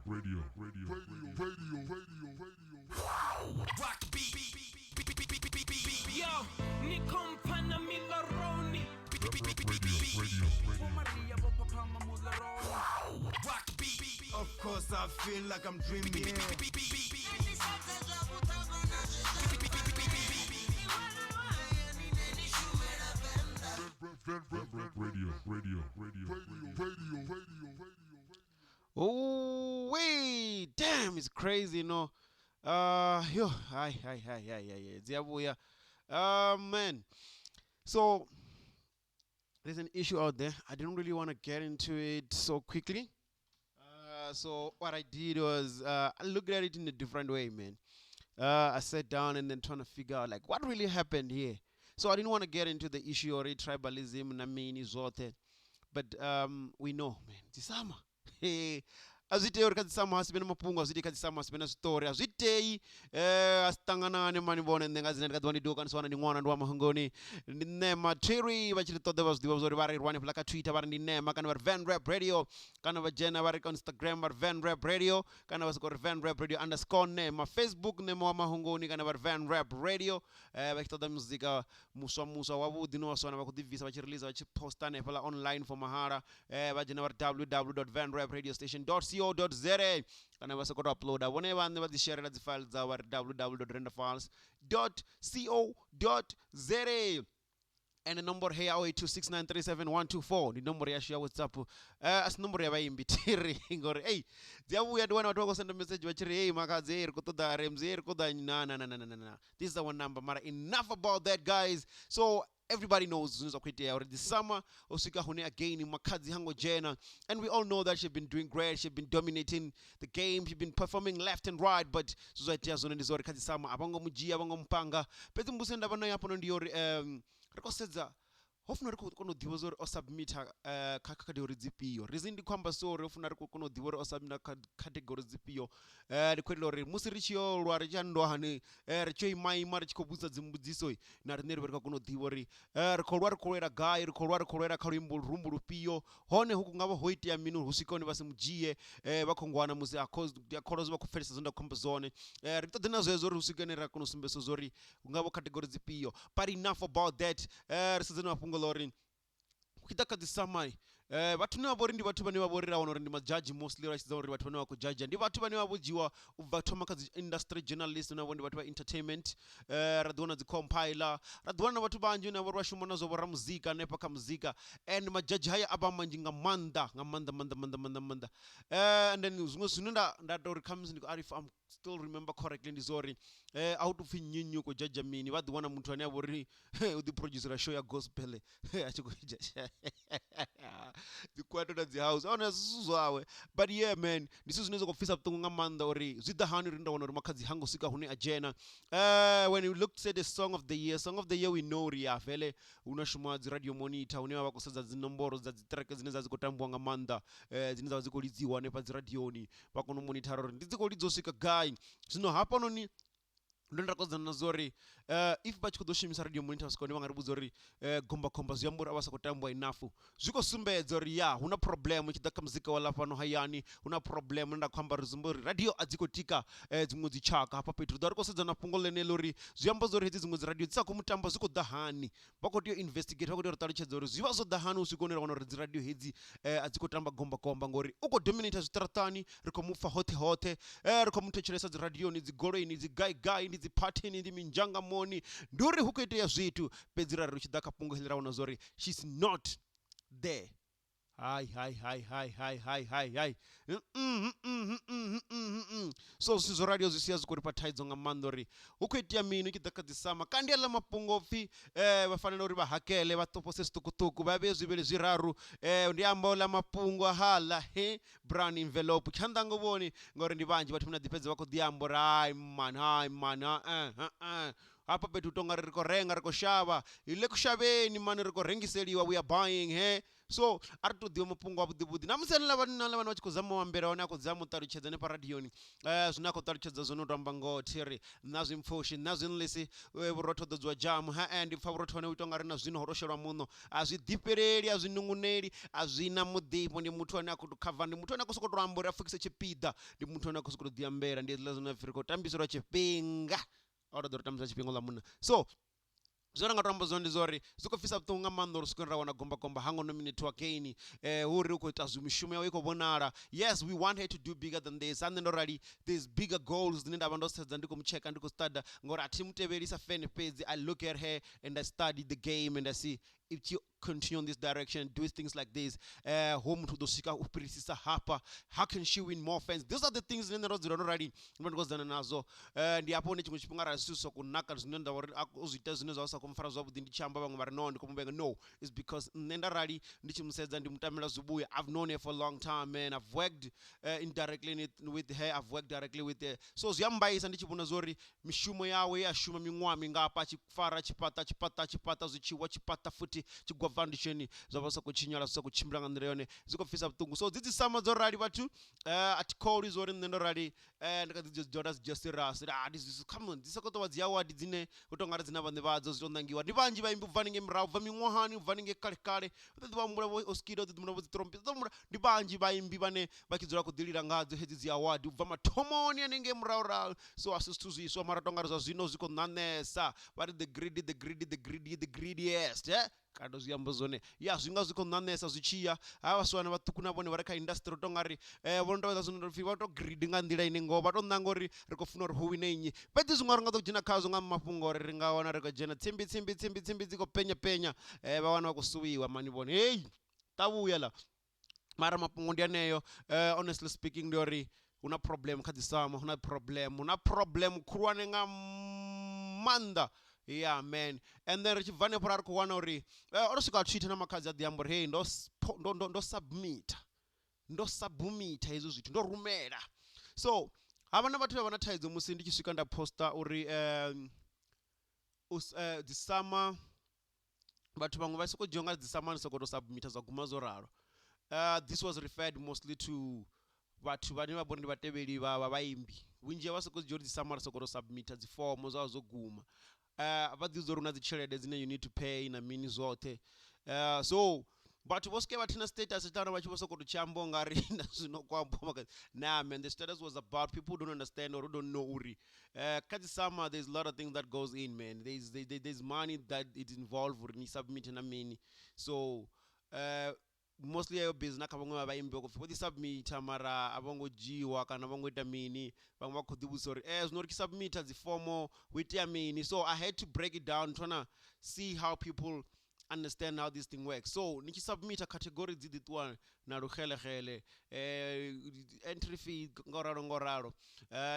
Radio. Rock beat. Yo, ni kompana milaroni. Rock beat. Of course I feel like I'm dreaming. Oh wait, damn, it's crazy, you know. Yo, hi. Ziabuya. Man. So there's an issue out there. I didn't really want to get into it so quickly. So what I did was I looked at it in a different way, man. I sat down and then trying to figure out like what really happened here. So I didn't want to get into the issue or tribalism, namini zote. But we know, man, tisama. Hey, azitei uri kadzisama asipena mapungu azitei kadzisama asipena story azitei asitanganane mani bone ndenga zine ndikadzwa ndidoka niswana ndi mwana ndi wa mahongoni ndi nema tiri vachiri tode vazidiva zori vari rwani pala ka Twitter vari ndi nema kana vari Van Rap Radio kana vajena vari ka Instagram vari Van Rap Radio kana vasikori Van Rap Radio _nema Facebook nema wa mahongoni kana vari Van Rap Radio vachitoda muzika muswa wavudi no waswana vakudivisa vachirelease vachiposta nepala online for mahara vajena vari www.vanrapradiostation.co.za kana vasakota uploada vone vanhu vadzisharira dzifile dzavo vari www.renderfiles.co.za and the number here 0826937124 the number ya share WhatsApp as number ya vaimbi tiri ngori hey dziavuya ndiwana watu vakosenda message vachiri hey Makhadzi iri kutoda RMZ iri kutoda na this is the one number mara enough about that guys. So everybody knows already this summer Osika Hune again in Makhadzi Hango Jena, and we all know that she's been doing great. She's been dominating the game. She's been performing left and right, but society has only zori kazi summer abango mujia abango mpanga peti mbusenda bana yapono ndiori rekosedza hofuna ri kono divo zori osubmit category dzipiyo reason ndi kwamba so hofuna ri kono divo ri osubmit category dzipiyo ri kwetelo ri musi ri chiyo lwa ri chando hani ri choi mai mari chikobutsa dzimbudziso na ri ri kono divo ri kholwa ri kholera guy ri kholera khalimbo rumbu lupiyo hone huku ngavo hoiti ya minu husikoni basimujie bakhongwana musi akholozo bakufelisa zonda khomba zone ri todena zwezo ri husikene ra kono simbeso zori ngavo category dzipiyo. But enough about that. Ri sezena Lorin ukitaka disamai vatu ne vavori ndi vatu vane vavorira vanori ndi majaji mostly vachidza uri vatu vane vakujaja ndi vatu vane vavojiwa uvatoma kadzi industry journalist navo ndi vatu va entertainment radhiona dzicompiler radhiona na vatu vanji navori vashuma nazo vora muzika nepaka muzika and majaji haya aba manji nga manda and then zvimwe zvino ndatori comes ndiko if I'm still remember correctly ndizori out of nyinyu kujaja mini vadhiona muntu ane avori the producer show ya gospel achikujaja the quarter of the house on zwawe. But yeah man, this is nizo kufisa putungu nga manda ori zida hani rinda wana Makhadzi hango sika hune ajena. When you look at the song of the year we know ria vele unashuma zi radio monitor unewa wako saza zinomboro za zitreke zineza zikotambu nga manda zineza wazikolidziwa nepa zi radioni wako no monitor ori ndizikolidzo sika guy zino hapa noni ndondakozana nazori if vachikodoshimisa radio monitor sikoni vangaribuzori gomba ziyambura avasakotambwa inafu zviko sumbedza ri ya huna problem chidaka muzika wala pano hayani huna problem ndakwamba rizumbori radio adzikotika dzimwe dzichaka hapa petro dari kosedzana pungo lenelo ri ziyamba zori hedzi dzimwe radio dzakumutambo ziko dahani vakotiyo investigate vakotiyo ritarichedza ri ziva zo dahani usikonera vano ri radio hedzi adzikotamba gomba ngori uko dominate zvitaratani rikomufa hote rikomutecheresa dzi radio ni dzigoloini dzigai ndi dzipatini ndi minjanga moni nduri hukuiteya zvitu pedzira ri chidaka pungo helera vano zori she's not there Hai. So sizo radio zisiya zikuri pa thaidzo nga maanḓa uri hu khou itea mini tshi ḓa kha dzisama kandi aḽa mafhungo pfhi vha fanela uri vha hakele vha ṱopose zwiṱukuṱuku vha vheye zwivhili zwiraru ndi amba ḽa mafhungo haḽa brown envelope tshanḓa ngo vhoni ngauri ndi vhanzhi vhathu vhane ḓi fhedza vha khou ḓi amba uri hai man hapa fhethu tonga ri khou renga ri khou shavha ile kushavheni mani ri khou rengiseliwa we are buying so a ri to ḓivha mafhungo a vhuḓivhuḓi na musi na vhana vha tshi khou zama u ambela hone a khou dzama u ṱalutshedza ne pa radioni zwine a khou ṱalutshedza zwone u to amba ngoho thiri na zwipfushi na zwinḽisi vhurotho ḓodziwa jamu ndi pfa vhurotho hone u ita nga ri na zwino ho roshelwa muṋo a zwi ḓifheleli a zwi nunguneli a zwi na muḓifho ndi muthu ane a khou khava ndi muthu ane a khou sokou tou amba uri a pfukise tshipiḓa ndi muthu ane a khou sokou ḓi ambela ndi hezwiḽa zwine ri khou tambiselwa tshifhinga a ḓo ri tambisa tshifhinga ḽa munna so zwine nga to amba zwone ndi zwa uri zwi khou fhisa vhuṱungu nga maanḓa uri swikeni ra wana gomba hang on a minute again uri u khou ita mishumo yawe i khou vhonala yes we want her to do bigger than this and ndo rali there's bigger goals dzine nda vha ndo sedza ndi khou mucheka ndi khou study ngori a thi mutevhelisa fan fhedzi I look at her and I study the game and I see if you continue on this direction do things like this home to dosika u fhirisisa hapa how can she win more fans those are the things dzine ndo dzula ndo rali ndo ndikozana nazo ndi hapo hone tshiṅwe tshifhinga ra zwithu kunaka zwine nda uri u zwi ita zwine zwa sa kumfara zwavhuḓi ndi tshi amba vhaṅwe vha ri no ndi khou muvhenga no it's because nṋe nda rali ndi tshi musedza ndi mutamela zwibuya I've known her for a long time man I've worked indirectly with her I've worked directly with her so zwi ambaisa ndi tshi vhona zwori mishumo yawe a shuma miṅwaha mingapa a tshi fara tshipata zwi tshiwa tshipata futhi tshigwa foundation zwa vha sa khou tshinyala zwi sa khou tshimbila nga nḓila yone zwi khou fhisa vhuṱungu so dzi sama dzo rali vhathu a thi kholi zwori nṋe ndo rali ndi kha dzi Jonas Justiras come on dzi sa khou tou vha dzi award dzine u tou nga ri dzina vhaṋe vhadzo zwi tou ṋangiwa ndi vhanzhi vha imbi ubva ninge murahu bva miṅwahani ubva ninge kale u ḓo ḓivha humbula vho Oskido u ḓo ḓivha vho dzi trompet ndi vhanzhi vha imbi vhane vha tshi dzula khou ḓilila ngadzo hedzi dzi award ubva mathomoni hanengei murahu so a si zwithu zwiswa mara tou nga ri zwa zwino zwi khou ṋanesa vha ri the greediest kado zwi amba zwone ya zwi nga zwi khou ṋanesa zwi tshiya ha vhaswana vhaṱuku na vhone vha re kha industry u tou nga ri vho no tovhedza zwino tou pfhi vha tou greedy nga nḓila ine ngoho vha tou ṋanga uri ri khou funa uri hu wine nnyi fhedzi zwiṅwe ri nga ḓo dzhena khazwo nga mafhungo ori ri nga wana ri khou dzhena tsimbi dzi khou penya vha wana vha khou suwiwa mani vhone hei ṱavhuya ḽa mara mafhungo ndi aneyo honestly speaking ndi uri hu na problem kha dzisama hu na problem khulwane nga maanḓa yeah man and then ri tshi bva hanefho ra ri khou wana uri o swika tweet na Makhadzi a ḓi amba uri hey ndo submita hezwo zwithu ndo rumela so havha na vhathu vha na thaidzo musi ndi tshi swika nda posta uri dzisama vhathu vhaṅwe vha sokou dzhia nga dzisama ni sokou tou submita zwa guma zwo ralo this was referred mostly to vhathu vhane vha vhori ndi vhatevheli vha vhaimbi vhunzhi vha sokou dzhia uri dzisama ri sokou tou submita dzi fomo zwa zwo guma vha ḓi uri na dzi tshelede dzine you need to pay na mini zwoṱhe so vhathu vho sike vhathi na status tana vha tshi vho sokou tshi amba nga ri na zwino kwambo nah man the status was about people who don't understand or who don't know uri kha dzisama there's a lot of things that goes in man there's money that is involved uri ni submit na mini so mostly ayo business na kha vhaṅwe vha vhaimbi vha khou pfhi vho ḓi submita mara a vho ngo dzhiwa kana vha ngo ita mini vhaṅwe vha khou ḓivhusa uri zwino ri tshi submita dzi fomo hu itea mini so I had to break it down trying to see how people understand how this thing works so ni tshi submita category dzi ḓi ṱuwa na luxelegele entry fee ngoralo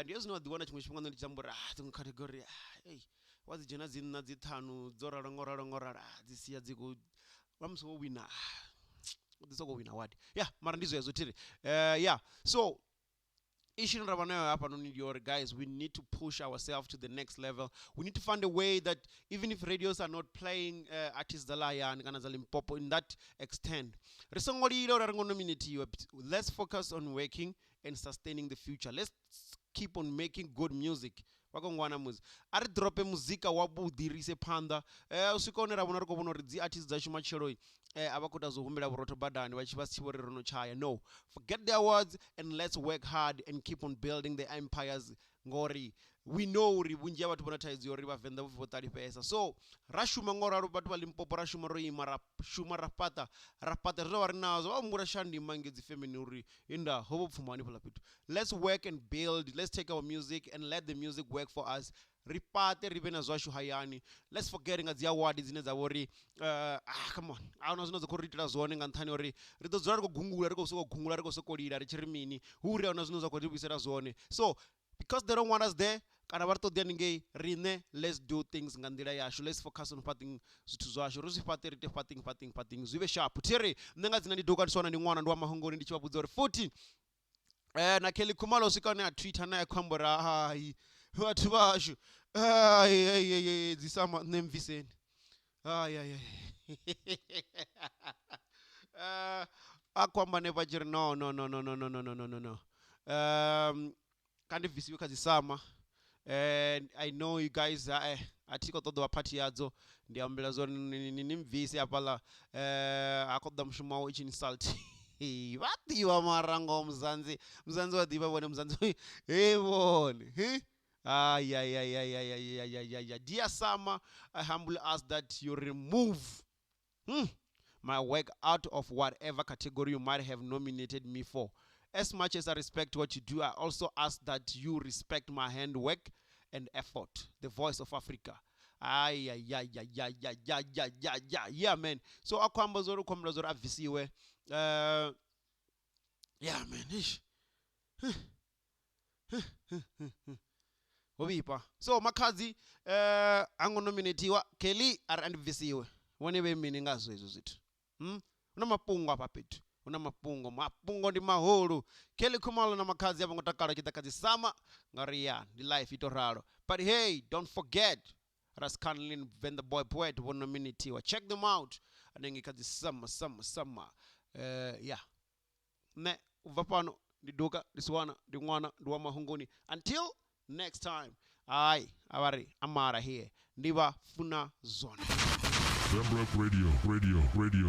ndi zwino wa ḓi wana tshiṅwe tshifhinga ndi tshi amba uri dziṅwe category hey wa dzi dzhena dzi nna dzi ṱhanu dzo ngoralo dzi sia dzi khou vha musi wo wina this go win award yeah mara ndi zwe tiri yeah so issue ra vhanayo hapa no your guys we need to push ourselves to the next level we need to find a way that even if radios are not playing artists zalayani kana za Limpopo in that extent ri songo lilo ri ngo nominate let's focus on working and sustaining the future let's keep on making good music vakongwana muzi a ri drope muzika wavhuḓi ri ise phanḓa u swika hone ra vhona ri khou vhona uri dzi artist dzashu matshelo a vha khou ita zwo humbela vhurotho badani vha tshi vho ri ro no tshaya no forget the awards and let's work hard and keep on building the empires ngori we know uri vhunzhi ha vhathu vho na thaidzo uri vhavenḓa vho ṱalifhesa so ra shuma ngoralo vhathu vha Limpopo ra shuma ro ima ra shuma ra fhaṱa ri ḓo vha ri nazo vha humbula shandima nge dzi femini uri inda ho vho pfuma hanefhaḽa fhethu let's work and build let's take our music and let the music work for us ripate rive na zwashu hayani. Let's forget nga dzi award dzine dza vhori come on, ahuna zwino zwo ri itela zwone nga nthani uri ri ḓo dzula ri khou gungula ri khou soko gungula ri khou soko lila ri tshi ri mini hu ri ahuna zwino zwa khou ri vhuisela zwone. So because they don't want us there, kana vha ri ṱoḓea ningei riṋe, let's do things nga nḓila yashu. Let's focus on fhaṱing zwithu zwashu, ri zwi fhaṱe ri te fhaṱing zwi vhe sharp. Thiri nṋe nga dzina ndi Duka ndi sona ndi ṅwana ndi wa Mahungoni ndi tshi vha vhudza uri futhi na Kelly Khumalo swika hone a Twitter naye khou amba uri hayi vhathu vashu dzi sama nṋe mviseni a khou amba ne vha tshi ri no kha ndi bvisiwe kha dzi sama. And I know you guys a thi khou ṱoḓa vha phathi yadzo, ndi ambela zwori ni mvise hafhaḽa a khou ḓa mushumo wawe i tshi insult vha ḓivha marango muzanzi wa ḓivha vhone muzanzi vhone dear Sama, I humbly ask that you remove my work out of whatever category you might have nominated me for. As much as I respect what you do, I also ask that you respect my handwork and effort. The Voice of Africa. Yeah, man. So akwamba zoro kwamba zoro avisiwe. Yeah, man. Obipa. So Makhadzi ango nominatiwa Kelly arandivisiwe. Wone be mini ngazo hizo zitu. Una mapungo hapa petu. Una mapungo ndi mahulu. Kelly Khumalo na Makhadzi ava ngotakala kitakazi sama ngariya ndi life ito raro. But hey, don't forget Raskanlin Venda Boy Poet won nominatiwa. Check them out. Anengi kazi sama. Yeah. Ne uvapano ndi Duka ndi Swana ndi Mwana ndi wa Mahungoni. Until next time. Avari amara here. Ndiva funa zona. Radio.